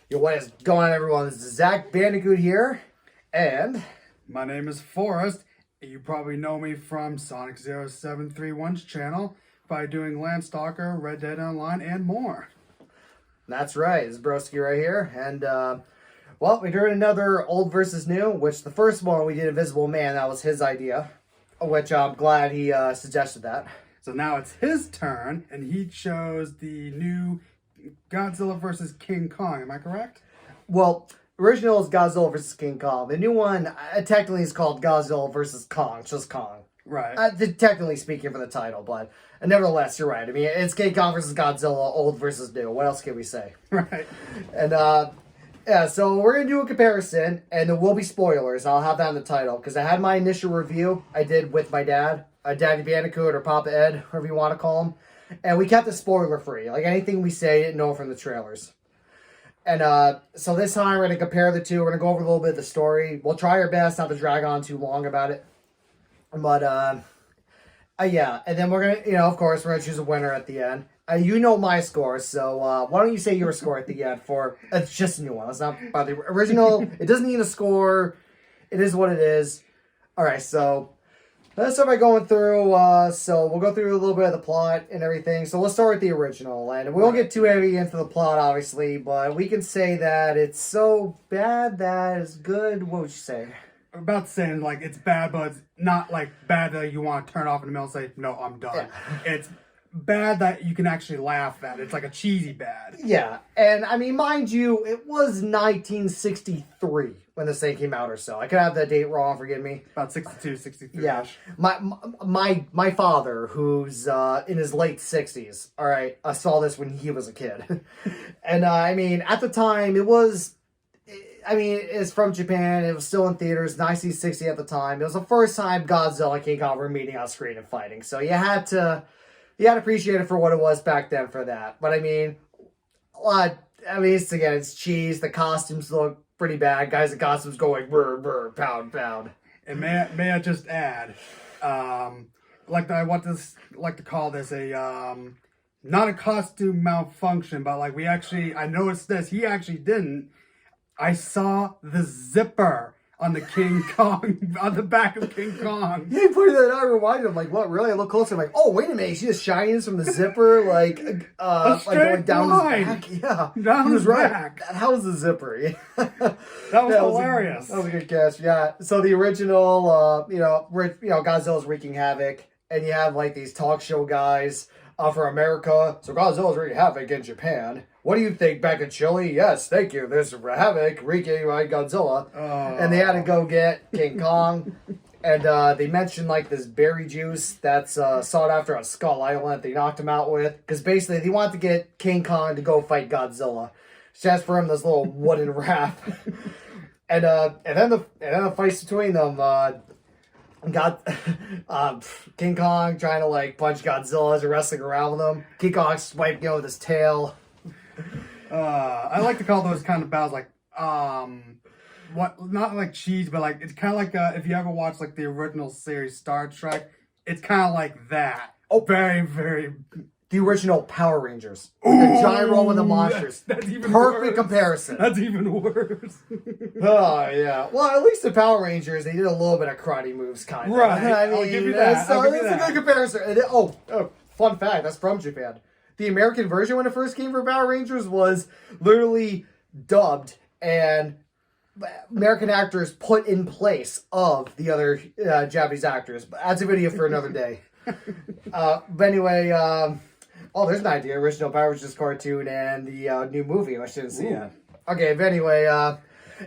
Yo, what is going on, everyone? This is ZacBandicoot here, and My name is Forrest. You probably know me from Sonic 0731's channel by doing Landstalker, Red Dead Online, and more. that's right, it's Broski right here, and, well, we're doing another old versus new, which the first one we did Invisible Man, that was his idea, which I'm glad he suggested that. So now it's his turn, and he chose the new Godzilla vs. King Kong. Am I correct? Well, original is Godzilla vs. King Kong. The new one, technically, is called Godzilla vs. Kong, just Kong. Right. Technically speaking for the title, but nevertheless, you're right. I mean, it's King Kong versus Godzilla, old versus new. What else can we say? Right. And, yeah, so we're going to do a comparison, and there will be spoilers. I'll have that in the title, because I had my initial review I did with my dad, Daddy Bandicoot, or Papa Ed, whatever you want to call him, and we kept it spoiler-free. Like, anything we say, didn't know from the trailers. And, so this time, we're going to compare the two. We're going to go over a little bit of the story. We'll try our best not to drag on too long about it. But, yeah, and then we're going to, of course, we're going to choose a winner at the end. You know my score, so why don't you say your score at the end for... It's just a new one. It's not about the original. It doesn't need a score. It is what it is. All right, so let's start by going through... so we'll go through a little bit of the plot and everything. So let's start with the original. And we won't get too heavy into the plot, obviously, but we can say that it's so bad that it's good. What would you say? I'm about saying, like, it's bad, but it's not, like, bad that you want to turn it off in the middle and say, no, I'm done. Yeah. It's bad that you can actually laugh at. It's like a cheesy bad. Yeah, and I mean, mind you, it was 1963 when this thing came out or so. I could have that date wrong, forgive me. About 62, 63. Yeah, my father, who's in his late 60s, all right, I saw this when he was a kid. And I mean, at the time, it was... I mean, it's from Japan. It was still in theaters, 1960 at the time. It was the first time Godzilla and King Kong were meeting on screen and fighting. So you had to appreciate it for what it was back then for that. But I mean, it's cheese. The costumes look pretty bad. Guys in costumes going brr brr pound pound. And may I just add, I want to call this a not a costume malfunction, but like I noticed this. He actually didn't. I saw the zipper on the King Kong, on the back of King Kong. Yeah, he pointed that out. I reminded him, like, what, really? I look closer. I'm like, oh, wait a minute. You see the shinings from the zipper, like going down his back? Yeah. Down his back. That was the zipper. That was hilarious. That was a good catch, yeah. So the original, Godzilla's wreaking havoc, and you have, like, these talk show guys for America. So Godzilla's wreaking havoc in Japan. What do you think back in Chile? Yes, thank you. There's havoc wreaking by Godzilla. And they had to go get King Kong. And they mentioned, like, this berry juice that's sought after on Skull Island they knocked him out with. Because basically, they wanted to get King Kong to go fight Godzilla. She asked for him this little wooden raft. and then the fights between them, King Kong trying to, like, punch Godzilla as they're wrestling around with him. King Kong swiping with his tail. I like to call those kind of battles like not like cheese, but like it's kind of like if you ever watch like the original series Star Trek, it's kind of like that. Oh, very, very. The original Power Rangers. The gyro and the monsters. That's even perfect worse. Comparison. That's even worse. Oh yeah. Well, at least the Power Rangers, they did a little bit of karate moves, kind of. Right. I mean, I'll give you that. So it's a good comparison. And fun fact, that's from Japan. The American version, when it first came for Power Rangers, was literally dubbed and American actors put in place of the other Japanese actors. But that's a video for another day. But anyway, there's an idea. Original Power Rangers cartoon and the new movie. I shouldn't see it. Okay, but anyway,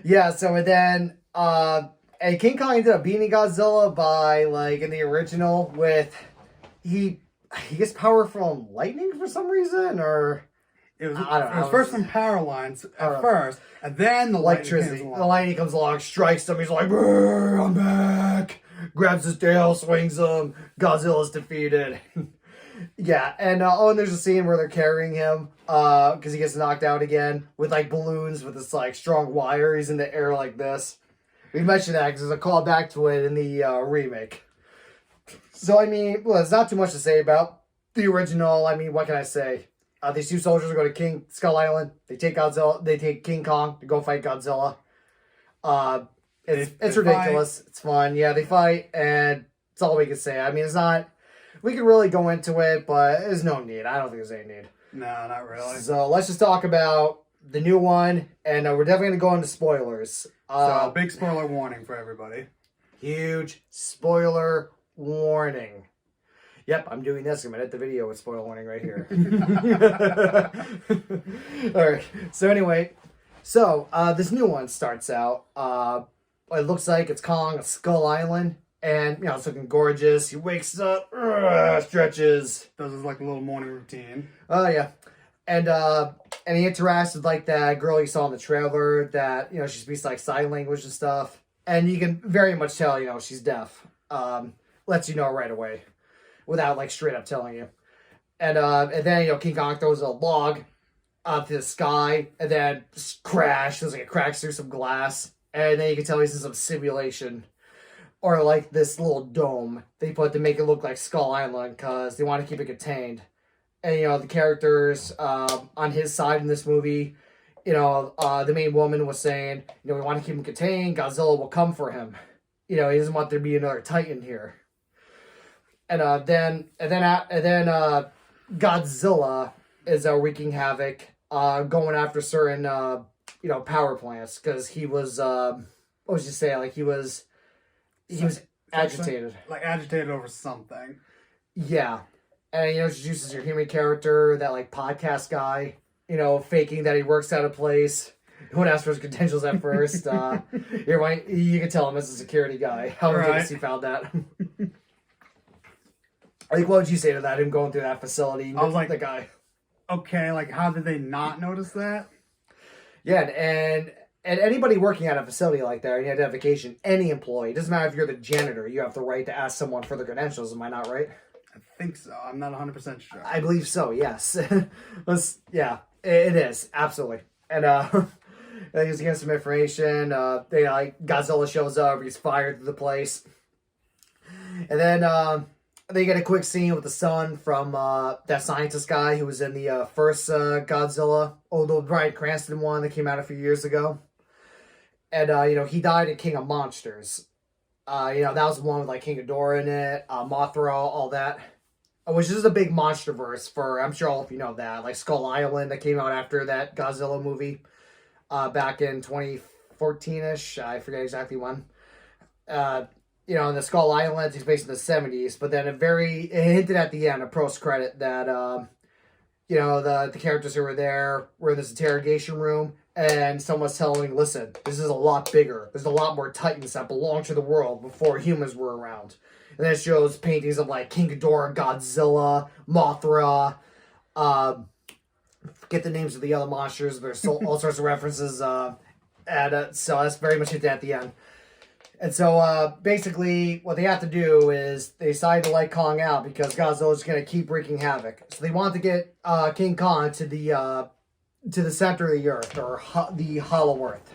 yeah, so and then and King Kong ended up beating Godzilla by, like, in the original with, he gets power from lightning for some reason, or... It was first from power lines at first, and then the electricity. The lightning comes along, strikes him, he's like, I'm back! Grabs his tail, swings him, Godzilla's defeated. Yeah, and there's a scene where they're carrying him, because he gets knocked out again, with, like, balloons with this, like, strong wire. He's in the air like this. We mentioned that because there's a call back to it in the remake. So, I mean, well, there's not too much to say about the original. I mean, what can I say? These two soldiers go to King Skull Island. They take Godzilla. They take King Kong to go fight Godzilla. It's ridiculous. Fight. It's fun. Yeah, they fight, and it's all we can say. I mean, it's not. We can really go into it, but there's no need. I don't think there's any need. No, not really. So let's just talk about the new one, and we're definitely going to go into spoilers. So big spoiler warning for everybody. Huge spoiler warning. Yep, I'm doing this. I'm going to hit the video with spoiler warning right here. All right. So anyway, this new one starts out. It looks like it's Kong, Skull Island. And, it's looking gorgeous. He wakes up, stretches. Does his, like, a little morning routine. Oh, yeah. And he interacts with, like, that girl you saw in the trailer that, she speaks, like, sign language and stuff. And you can very much tell, she's deaf. Lets you know right away without, like, straight up telling you. And then, King Kong throws a log out to the sky and then crash. There's, like, it cracks through some glass. And then you can tell he's in some simulation. Or like this little dome they put to make it look like Skull Island because they want to keep it contained. And, the characters on his side in this movie, the main woman was saying, we want to keep him contained. Godzilla will come for him. He doesn't want there to be another Titan here. And then Godzilla is wreaking havoc, going after certain, power plants because he was, what was you say? Like he was agitated. Like agitated over something. Yeah. And, introduces your human character, that, like, podcast guy, faking that he works out of place. No one asked for his credentials at first. You can tell him as a security guy. How ridiculous he found that. Like, what would you say to that, him going through that facility? I was like, the guy. Okay, like, how did they not notice that? Yeah, and anybody working at a facility like that, any identification, any employee, doesn't matter if you're the janitor, you have the right to ask someone for their credentials. Am I not right? I think so. I'm not 100% sure. I believe so, yes. Yeah, it is. Absolutely. And he's getting some information. Godzilla shows up. He's fired through the place. And then they get a quick scene with the son from that scientist guy who was in the first Godzilla. The Bryan Cranston one that came out a few years ago. And, he died in King of Monsters. That was the one with, like, King Ghidorah in it, Mothra, all that. Which is a big monster verse for, I'm sure all of you know that. Like, Skull Island that came out after that Godzilla movie. Back in 2014-ish. I forget exactly when. In the Skull Island, he's based in the 70s. But then it hinted at the end, a post-credit, that, the characters who were there were in this interrogation room. And someone's telling, listen, this is a lot bigger. There's a lot more Titans that belong to the world before humans were around. And then it shows paintings of, like, King Ghidorah, Godzilla, Mothra. Forget the names of the other monsters. There's all sorts of references. So that's very much hinted at the end. And so, basically, what they have to do is they decide to let Kong out because Godzilla's going to keep wreaking havoc. So they want to get King Kong to the center of the earth, or the hollow earth.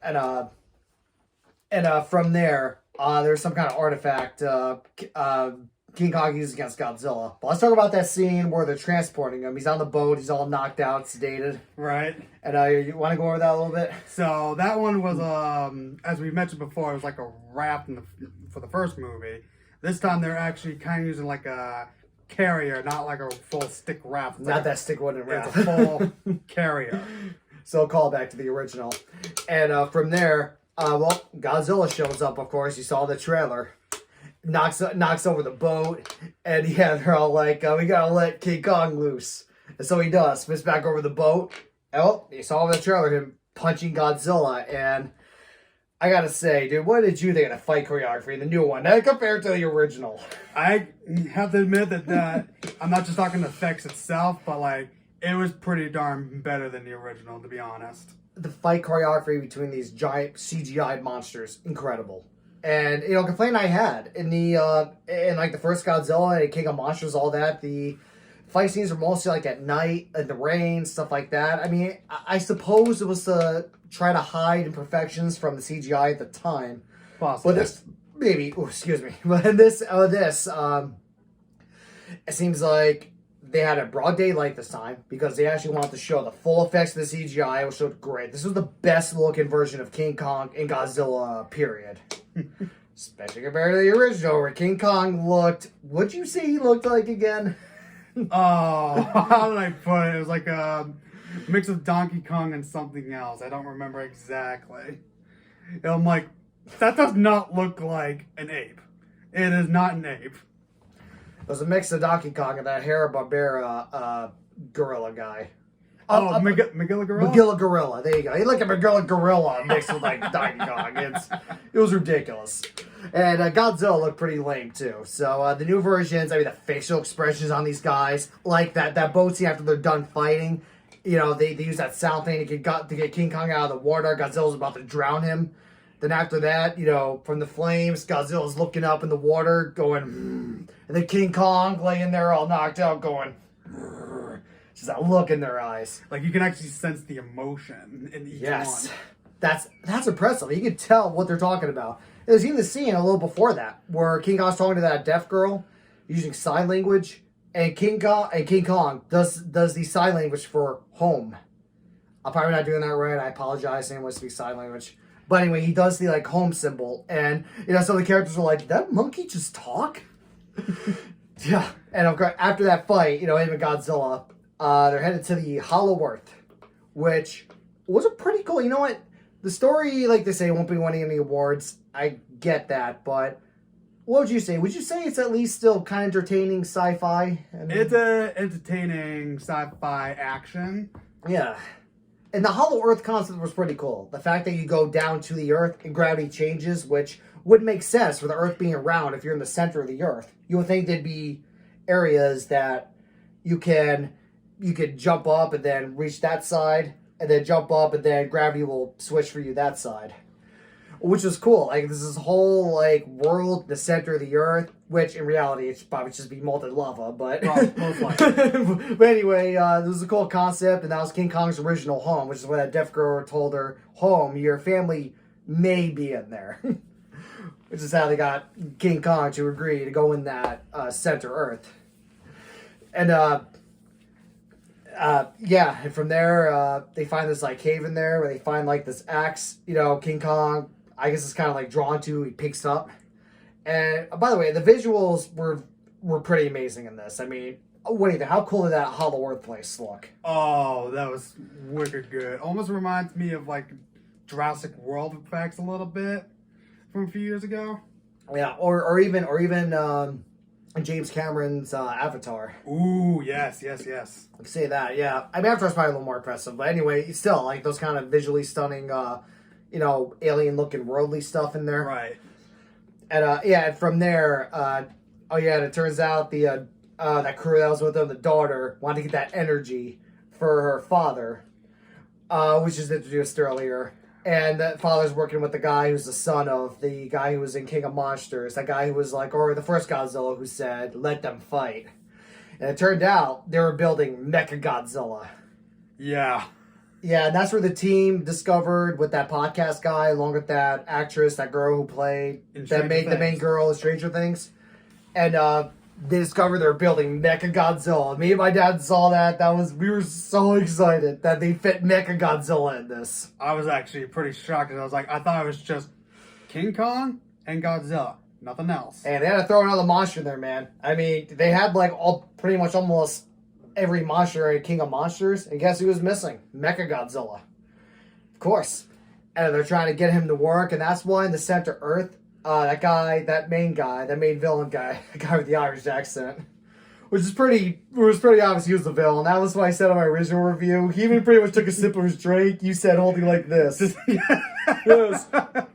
And from there, there's some kind of artifact King Kong uses against Godzilla. But let's talk about that scene where they're transporting him. He's on the boat, he's all knocked out, sedated. Right. And you want to go over that a little bit? So that one was, as we mentioned before, it was like a raft for the first movie. This time they're actually kind of using like a carrier, not like a full stick raft. Not that stick wooden raft. It's a full carrier. So call back to the original. And from there, Godzilla shows up, of course. You saw the trailer. Knocks over the boat. And yeah, they're all like, we gotta let King Kong loose. And so he does. Spins back over the boat. And, you saw in the trailer him punching Godzilla. And I gotta say, dude, what did you think of the fight choreography in the new one compared to the original? I have to admit that I'm not just talking the effects itself, but like it was pretty darn better than the original, to be honest. The fight choreography between these giant CGI monsters, incredible. And complaint I had in the first Godzilla and King of Monsters, all that, the fight scenes were mostly like at night, in the rain, stuff like that. I mean, I suppose it was to try to hide imperfections from the CGI at the time. Possibly. But this, maybe, excuse me. But in this, it seems like they had a broad daylight this time because they actually wanted to show the full effects of the CGI. It was showed great. This was the best looking version of King Kong and Godzilla, period. Especially compared to the original, where King Kong looked... What'd you say he looked like again? Oh, how did I put it? It was like a mix of Donkey Kong and something else. I don't remember exactly. And I'm like, that does not look like an ape. It is not an ape. It was a mix of Donkey Kong and that Hanna-Barbera gorilla guy. Oh, Magilla Gorilla? Magilla Gorilla. There you go. He looked like Magilla Gorilla mixed with like Donkey Kong. It was ridiculous. And Godzilla looked pretty lame too. So the new versions, I mean, the facial expressions on these guys, like that boat scene after they're done fighting. You know, they use that sound thing to get King Kong out of the water. Godzilla's about to drown him. Then after that, you know, from the flames, Godzilla's looking up in the water, going, and then King Kong laying there all knocked out, going, just that look in their eyes. Like, you can actually sense the emotion in each one. That's impressive. You can tell what they're talking about. There's even the scene a little before that where King Kong's talking to that deaf girl using sign language, and King Kong does the sign language for home. I'm probably not doing that right. I apologize. Anyone speaks sign language. But anyway, he does the like home symbol, and you know, some of the characters are like, "Did that monkey just talk?" Yeah. And of course, after that fight, you know, him and Godzilla, they're headed to the Hollow Earth, which was a pretty cool. You know what? The story, like they say, won't be winning any awards. I get that, but what would you say? Would you say it's at least still kind of entertaining sci-fi? I mean, It's a entertaining sci-fi action. Yeah. And the Hollow Earth concept was pretty cool. The fact that you go down to the Earth and gravity changes, which would make sense for the Earth being round if you're in the center of the Earth. You would think there'd be areas that you could jump up and then reach that side, and then jump up and then gravity will switch for you that side. Which is cool. Like, this is whole, like, world, the center of the Earth, which in reality, it's probably just be molten lava, but... Most likely. But anyway, this was a cool concept, and that was King Kong's original home, which is what that deaf girl told her, home, your family may be in there. Which is how they got King Kong to agree to go in that center Earth. And, yeah, and from there, they find this, like, cave in there, where they find, like, this axe, you know, King Kong... I guess it's kind of like drawn to, he picks up. And by the way, the visuals were pretty amazing in this. I mean, what do you think? How cool did that Hollow Earth place look? Oh, that was wicked good. Almost reminds me of like Jurassic World effects a little bit from a few years ago. Yeah, or even James Cameron's Avatar. Ooh, yes. I can say that, yeah. I mean, Avatar's probably a little more impressive, but anyway, still, like those kind of visually stunning you know, alien-looking worldly stuff in there. Right. And, yeah, and from there, oh, yeah, and it turns out the that crew that was with them, the daughter, wanted to get that energy for her father, which is introduced earlier. And that father's working with the guy who's the son of the guy who was in King of Monsters, that guy who was like, or the first Godzilla who said, let them fight. And it turned out they were building Mechagodzilla. Yeah. Yeah, and that's where the team discovered with that podcast guy, along with that actress, that girl who played, the main girl in Stranger Things. And they discovered they were building Mechagodzilla. Me and my dad saw that. We were so excited that they fit Mechagodzilla in this. I was actually pretty shocked because I was like, I thought it was just King Kong and Godzilla. Nothing else. And they had to throw another monster in there, man. I mean, they had like pretty much almost every monster in King of Monsters, and guess who was missing? Mechagodzilla. Of course. And they're trying to get him to work, and that's why in the center Earth, that main villain guy, the guy with the Irish accent, which was pretty obvious he was the villain. That was what I said in my original review. He even pretty much took a sip of his drink. You said holding like this. Yes.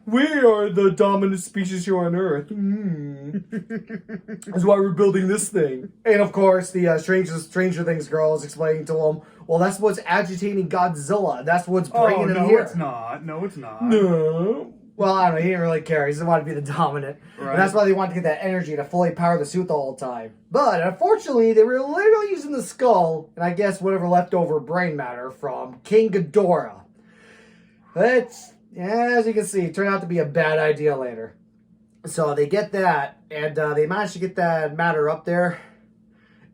We are the dominant species here on Earth. That's why we're building this thing. And of course, the Stranger Things girl is explaining to him, well, that's what's agitating Godzilla. That's what's bringing him here. No, it's not. No. Well, I don't know. He didn't really care. He just wanted to be the dominant. Right. And that's why they wanted to get that energy to fully power the suit the whole time. But unfortunately, they were literally using the skull, and I guess whatever leftover brain matter from King Ghidorah. That's, as you can see, it turned out to be a bad idea later. So they get that, and they managed to get that matter up there.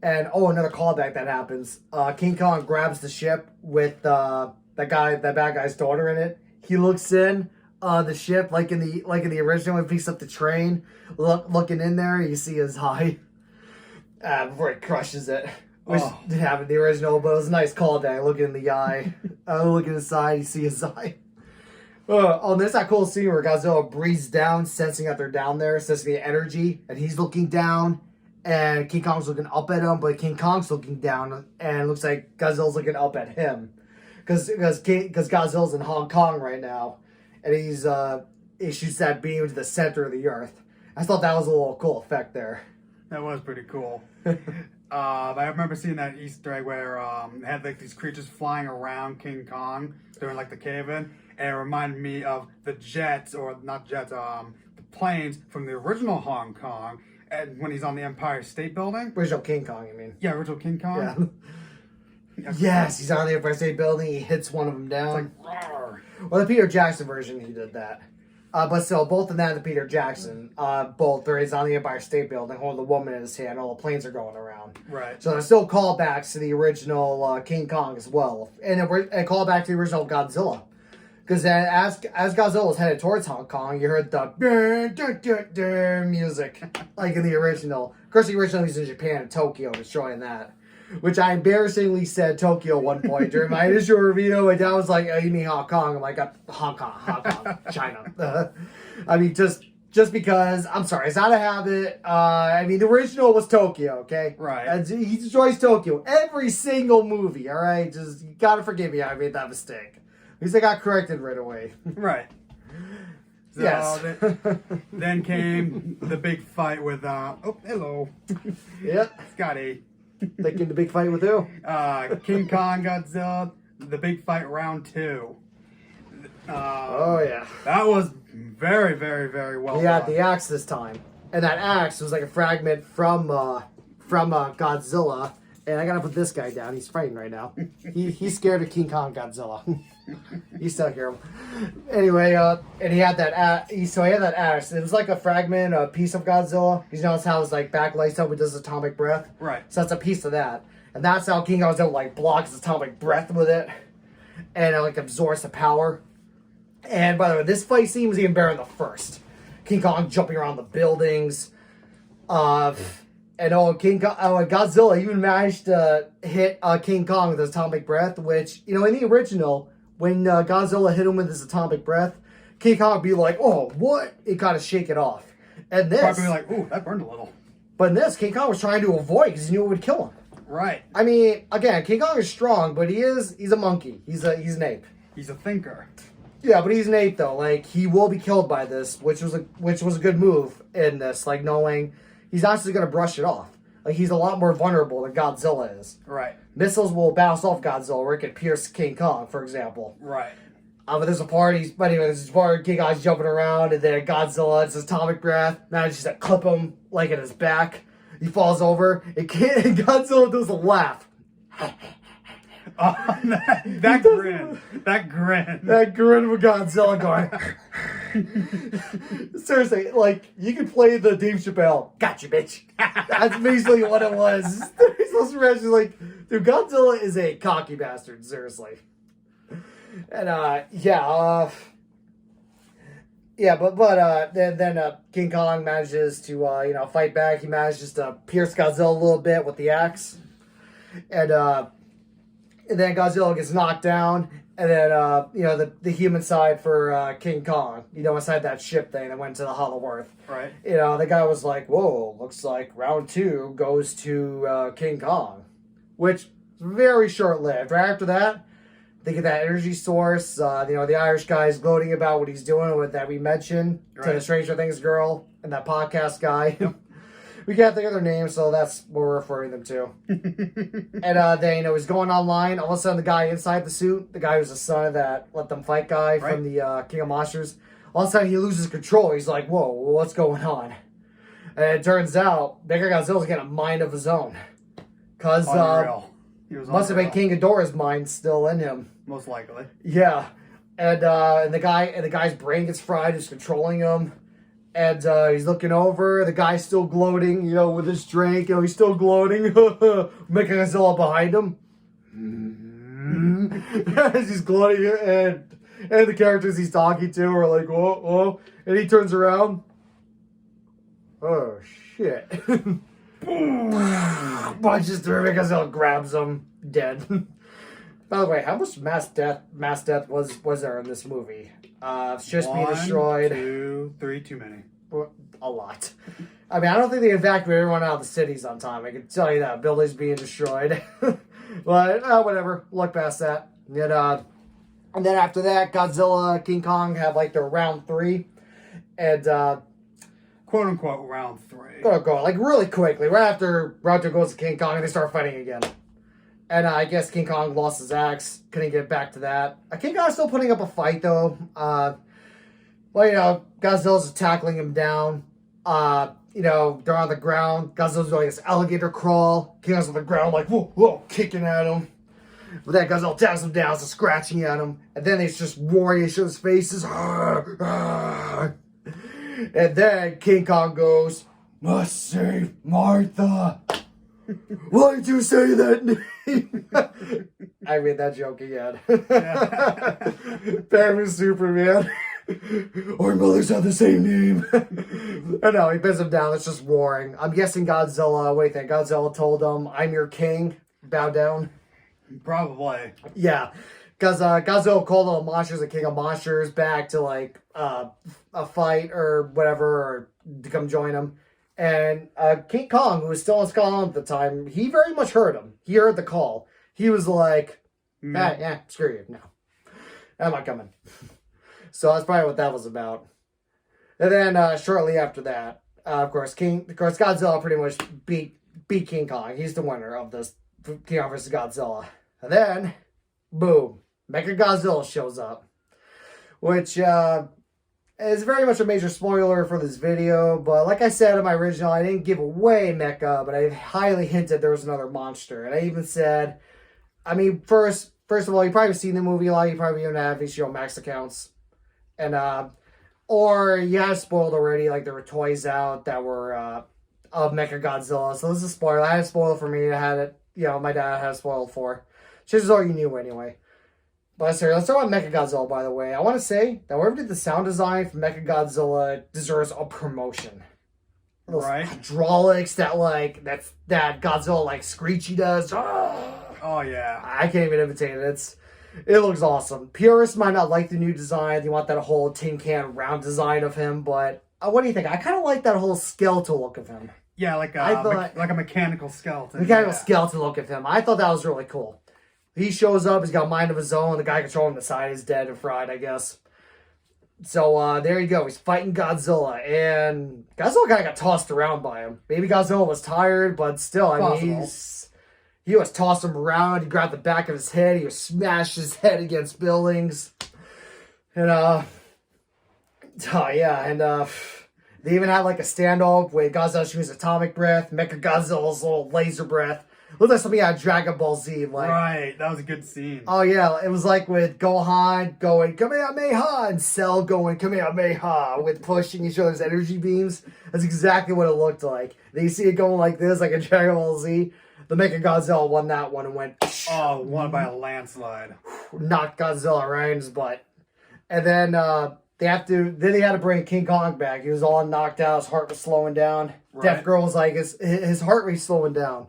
And another callback that happens. King Kong grabs the ship with that bad guy's daughter in it. He looks in the ship like in the original. He picks up the train, looking in there. You see his eye before he crushes it. Which didn't happen in the original, but it was a nice callback. Looking in the eye, looking inside, you see his eye. There's that cool scene where Godzilla breathes down, sensing that they're down there, sensing the energy, and he's looking down, and King Kong's looking up at him, but King Kong's looking down, and it looks like Godzilla's looking up at him, because Godzilla's in Hong Kong right now, and he shoots that beam to the center of the Earth. I thought that was a little cool effect there. That was pretty cool. I remember seeing that Easter egg where it had like these creatures flying around King Kong during like the cave-in, and it reminded me of the jets, or not jets, the planes from the original Hong Kong, and when he's on the Empire State Building. Original King Kong, you mean? Yeah, original King Kong. Yeah. Yes, he's on the Empire State Building. He hits one of them down. It's like, roar. Well, the Peter Jackson version, he did that. But still, both in that and the Peter Jackson, both there is on the Empire State Building, holding the woman in his hand. All the planes are going around. Right. So there's still callbacks to the original King Kong as well, and a callback to the original Godzilla. Because as Godzilla was headed towards Hong Kong, you heard the dun, dun, dun, dun, music, like in the original. Of course, the original was in Japan and Tokyo, destroying that. Which I embarrassingly said Tokyo one point during my initial review, and I was like, "Oh, you mean Hong Kong?" I'm like, "Hong Kong, China." I mean, just because I'm sorry, it's not a habit. I mean, the original was Tokyo, okay? Right. And he destroys Tokyo every single movie. All right, just you gotta forgive me. I made that mistake. At least I got corrected right away. Right. So Yes. then came the big fight with hello. Yep. Scotty. Thinking the big fight with who? King Kong, Godzilla, the big fight round 2. Oh yeah. That was very, very, very well He had done. the axe this time, and that axe was like a fragment from Godzilla. And I gotta put this guy down. He's frightened right now. He's scared of King Kong Godzilla. You still hear him. Anyway, and he had that axe. He had that axe. It was like a fragment, a piece of Godzilla. You notice how his like back lights up with his atomic breath. Right. So that's a piece of that, and that's how King Godzilla like blocks his atomic breath with it, and it like absorbs the power. And by the way, this fight scene was even better than the first. King Kong jumping around the buildings. And Godzilla even managed to hit King Kong with his atomic breath, which, in the original, when Godzilla hit him with his atomic breath, King Kong would be like, "Oh, what?" It kind of shake it off. And this... Probably like, ooh, that burned a little. But in this, King Kong was trying to avoid because he knew it would kill him. Right. I mean, again, King Kong is strong, but he's a monkey. He's an ape. He's a thinker. Yeah, but he's an ape, though. Like, he will be killed by this, which was a good move in this, like, knowing... He's actually going to brush it off. Like, he's a lot more vulnerable than Godzilla is. Right. Missiles will bounce off Godzilla, or it could pierce King Kong, for example. Right. But there's a part, King Kong's jumping around, and then Godzilla, it's his atomic breath, manages to clip him, like, in his back. He falls over, and Godzilla does a laugh. That grin. That grin. That grin of Godzilla going... Seriously, like, you could play the Dave Chappelle, "Gotcha, bitch." That's basically what it was. Those like, dude, Godzilla is a cocky bastard, seriously. And, then King Kong manages to, fight back. He manages to pierce Godzilla a little bit with the axe. And then Godzilla gets knocked down. And then, the human side for King Kong, inside that ship thing that went to the Hollow Earth. Right. The guy was like, "Whoa, looks like round 2 goes to King Kong." Which is very short-lived. Right after that, they get that energy source. The Irish guy is gloating about what he's doing with that we mentioned to the Stranger Things girl and that podcast guy. Yep. We can't think of their names, so that's what we're referring them to. And then, he's going online. All of a sudden, the guy inside the suit, the guy who's the son of that Let Them Fight guy from the King of Monsters, all of a sudden he loses control. He's like, "Whoa, what's going on?" And it turns out, Bigger Godzilla's got a mind of his own. Because must have been King Ghidorah's mind still in him. Most likely. Yeah. And the guy's brain gets fried, who's controlling him. And he's looking over. The guy's still gloating, with his drink. He's still gloating. Mechagodzilla behind him. As he's gloating, and the characters he's talking to are like, whoa, whoa. And he turns around. Oh, shit. Punches through Mechagodzilla, grabs him, dead. By the way, how much mass death was there in this movie? It's just being destroyed. 2, 3, too many. A lot. I mean, I don't think they evacuated everyone out of the cities on time. I can tell you that. Buildings being destroyed. But, whatever. Look past that. And then after that, Godzilla, King Kong have, like, their round 3. And, quote-unquote round 3. Go, like, really quickly. Right after goes to King Kong, and they start fighting again. And I guess King Kong lost his axe. Couldn't get back to that. King Kong's still putting up a fight, though. Godzilla's tackling him down. They're on the ground. Godzilla's doing this alligator crawl. King Kong's on the ground, like, whoa, whoa, kicking at him. But then Godzilla taps him down, so scratching at him. And then he's just roaring, he shows his faces. And then King Kong goes, "Must save Martha." Why did you say that name? I made that joke again. Batman Superman. Our mothers have the same name. I know, he pins him down. It's just roaring. I'm guessing Godzilla, what do you think? Godzilla told him, "I'm your king. Bow down." Probably. Yeah. Because Godzilla called all the monsters the king of monsters back to, like, a fight or whatever, or to come join him. And King Kong, who was still in Scotland at the time, he very much heard him. He heard the call. He was like, screw you. No. I'm not coming. So that's probably what that was about. And then shortly after that, of course, Godzilla pretty much beat King Kong. He's the winner of this King Kong versus Godzilla. And then, boom, Mechagodzilla shows up. Which, it's very much a major spoiler for this video, but like I said in my original, I didn't give away Mecha, but I highly hinted there was another monster. And I even said, I mean, first of all, you've probably seen the movie a lot, you probably even have HBO Max accounts. And, or you have spoiled already, like there were toys out that were, of Mechagodzilla. So this is a spoiler. I had a spoiler for me, I had it, my dad had a spoiler for. Chances are you knew anyway. But let's start with Mechagodzilla, by the way. I want to say that whoever did the sound design for Mechagodzilla deserves a promotion. Those hydraulics that Godzilla like Screechy does. Oh yeah. I can't even imitate it. It looks awesome. Purists might not like the new design. They want that whole tin can round design of him, but what do you think? I kind of like that whole skeletal look of him. Yeah, like a mechanical skeleton. Mechanical skeleton look of him. I thought that was really cool. He shows up, he's got a mind of his own. The guy controlling the side is dead and fried, I guess. So, there you go. He's fighting Godzilla. And Godzilla kind of got tossed around by him. Maybe Godzilla was tired, but still, I mean, he was tossed him around. He grabbed the back of his head. He was smashed his head against buildings. And, they even had like a standoff with Godzilla shooting his atomic breath, Mechagodzilla's little laser breath. Looked like something out of Dragon Ball Z. Right, that was a good scene. Oh yeah, it was like with Gohan going Kamehameha and Cell going Kamehameha with pushing each other's energy beams. That's exactly what it looked like. Then you see it going like this, like a Dragon Ball Z. The Mechagodzilla won that one and went. Won by a landslide. Knocked Godzilla right in his butt. And then they had to bring King Kong back. He was all knocked out. His heart was slowing down. Right. Deaf Girl was like his heart rate slowing down.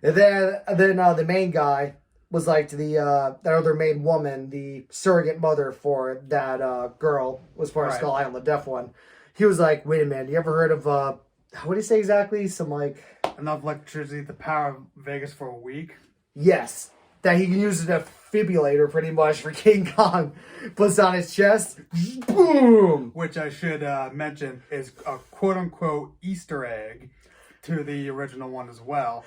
And then the main guy was like to that other main woman, the surrogate mother for that girl, was part of Skull Island, the deaf one. He was like, "Wait a minute, you ever heard of what do you say exactly? Some like enough electricity to power Vegas for a week?" Yes, that he can use as a defibrillator pretty much for King Kong. Puts on his chest, boom. Which I should mention is a quote unquote Easter egg to the original one as well.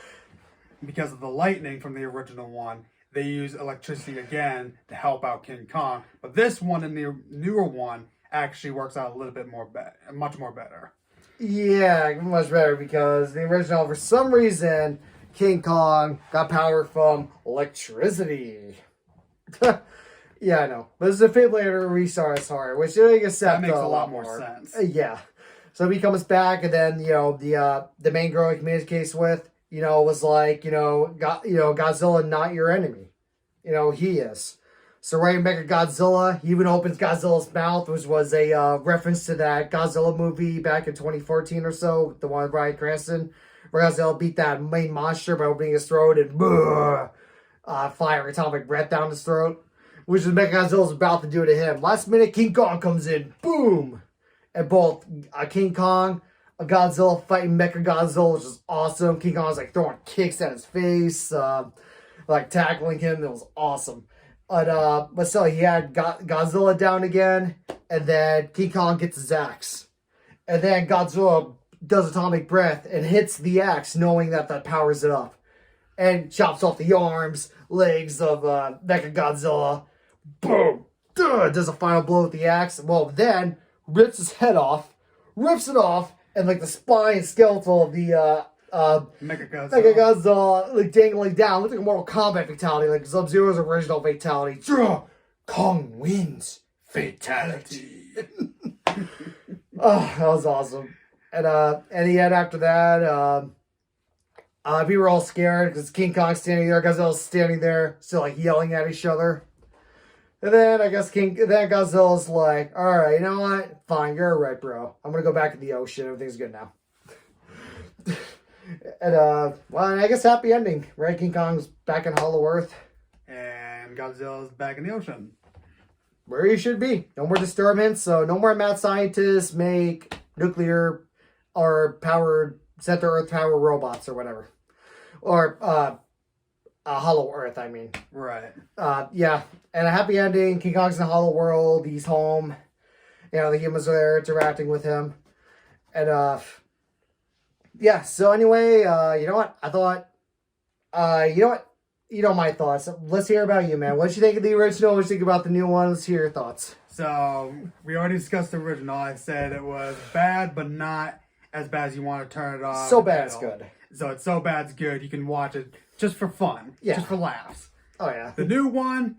Because of the lightning from the original one, they use electricity again to help out King Kong. But this one and the newer one actually works out a little bit much more better. Yeah, much better because the original, for some reason, King Kong got power from electricity. Yeah, I know. But it's a defibrillator to restart his heart, which I guess that makes a lot more sense. Yeah. So he comes back, and then the main girl he communicates with, was like, Godzilla not your enemy. He is. So right in Mecha Godzilla, he even opens Godzilla's mouth, which was a reference to that Godzilla movie back in 2014 or so, the one with Bryan Cranston, where Godzilla beat that main monster by opening his throat and fire atomic breath down his throat, which is Mecha Godzilla's about to do to him. Last minute, King Kong comes in, boom, and both King Kong, Godzilla fighting Mecha Godzilla, which is awesome. King Kong's like throwing kicks at his face, like tackling him. It was awesome. But still, he had Godzilla down again, and then King Kong gets his axe. And then Godzilla does atomic breath and hits the axe, knowing that powers it up. And chops off the arms, legs of Mecha Godzilla. Boom! Does a final blow with the axe. Well, then rips his head off, rips it off, and like the spine and skeletal of the Mecha Godzilla like dangling down. Looks like a Mortal Kombat fatality, like Sub-Zero's original fatality. Kong wins. Fatality. Oh, that was awesome. And the end after that, we were all scared because King Kong's standing there, Godzilla's standing there, still like yelling at each other. And then I guess Godzilla's like, all right, you know what? Fine, you're right, bro. I'm gonna go back to the ocean. Everything's good now. And well, I guess happy ending, right? King Kong's back in Hollow Earth, and Godzilla's back in the ocean, where he should be. No more disturbance. So no more mad scientists make nuclear or powered center Earth power robots or whatever, or Hollow Earth. I mean, right? Yeah, and a happy ending. King Kong's in the Hollow World. He's home. The humans are there interacting with him, and yeah, so anyway, you know what? I thought, my thoughts. Let's hear about you, man. What did you think of the original? What did you think about the new one? Let's hear your thoughts. So, we already discussed the original. I said it was bad, but not as bad as you want to turn it off. So bad it's good. So, it's so bad it's good. You can watch it just for fun. Yeah. Just for laughs. Oh, yeah. The new one,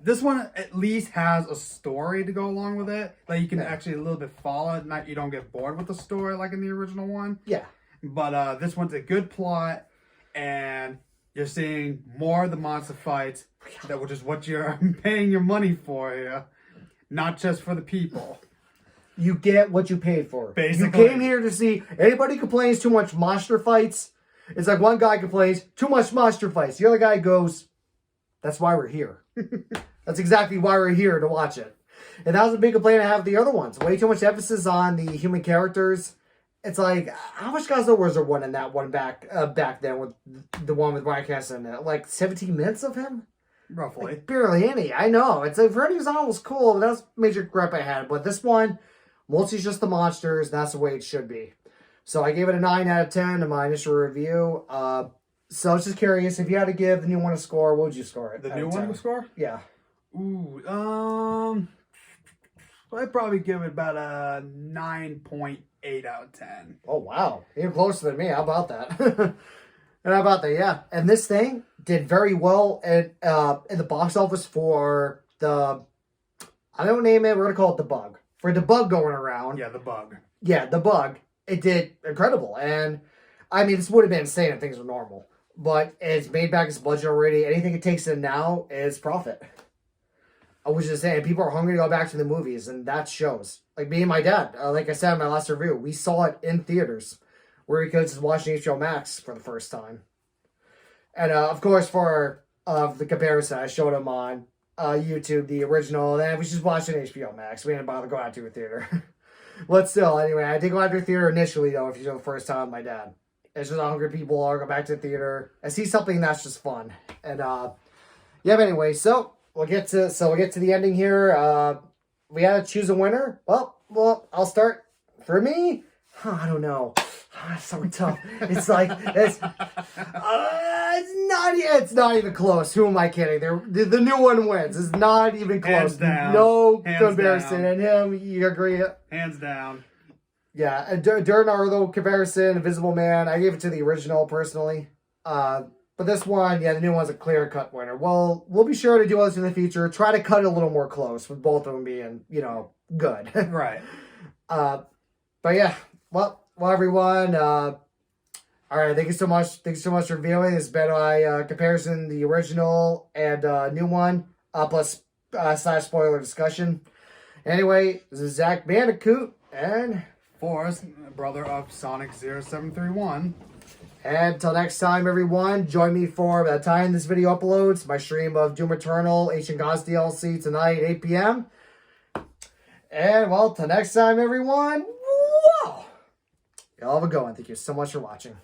this one at least has a story to go along with it. Like, you can actually a little bit follow it. Not, you don't get bored with the story like in the original one. Yeah. But this one's a good plot, and you're seeing more of the monster fights, which is what you're paying your money for here. Not just for the people. You get what you paid for. Basically. You came here to see, anybody complains too much monster fights. It's like one guy complains, too much monster fights. The other guy goes, that's why we're here. That's exactly why we're here, to watch it. And that was a big complaint I have with the other ones. Way too much emphasis on the human characters. It's like, how much Godzilla was there one in that one back then with the one with Bryan Cranston in it? Like 17 minutes of him? Roughly. Like, barely any. I know. It's like, Veronica's on was cool, but that's a major gripe I had. But this one, mostly just the monsters, and that's the way it should be. So I gave it a 9 out of 10 in my initial review. So I was just curious, if you had to give the new one a score, what would you score it? The new one score? Yeah. Ooh, I'd probably give it about a 9.8 out of 10. Oh, wow. You're closer than me. How about that? And how about that? Yeah. And this thing did very well in the box office for the, I don't name it, we're going to call it The Bug. For The Bug going around. Yeah, The Bug. Yeah, The Bug. It did incredible. And, I mean, this would have been insane if things were normal. But it's made back its budget already. Anything it takes in now is profit. I was just saying, people are hungry to go back to the movies, and that shows. Like me and my dad, like I said in my last review, we saw it in theaters, where we could just watch HBO Max for the first time. And of course, for the comparison, I showed him on YouTube the original, and we just watched it on HBO Max. We didn't bother going out to a theater. But still, anyway, I did go out to a theater initially, though, if you know the first time with my dad. It's just hungry people are go back to the theater and see something that's just fun. And yeah, but anyway, so we'll get to the ending here. We had to choose a winner. Well, I'll start. For me, I don't know. It's so tough. It's like it's not even close. Who am I kidding? The new one wins. It's not even close. Hands down. No Hands comparison. down. And him, you agree? Hands down. Yeah, and during our little comparison, Invisible Man, I gave it to the original personally. But this one, yeah, the new one's a clear-cut winner. Well, we'll be sure to do this in the future. Try to cut it a little more close with both of them being, good. Right. But yeah, well, everyone. All right, thank you so much. Thank you so much for viewing. This has been my comparison, the original and new one, plus slash spoiler discussion. Anyway, this is ZacBandicoot, and Forrest, brother of Sonic 0731. And until next time, everyone, join me for the time this video uploads, my stream of Doom Eternal, Ancient Gods DLC tonight at 8 p.m. And, well, till next time, everyone, whoa! Y'all have a good one. Thank you so much for watching.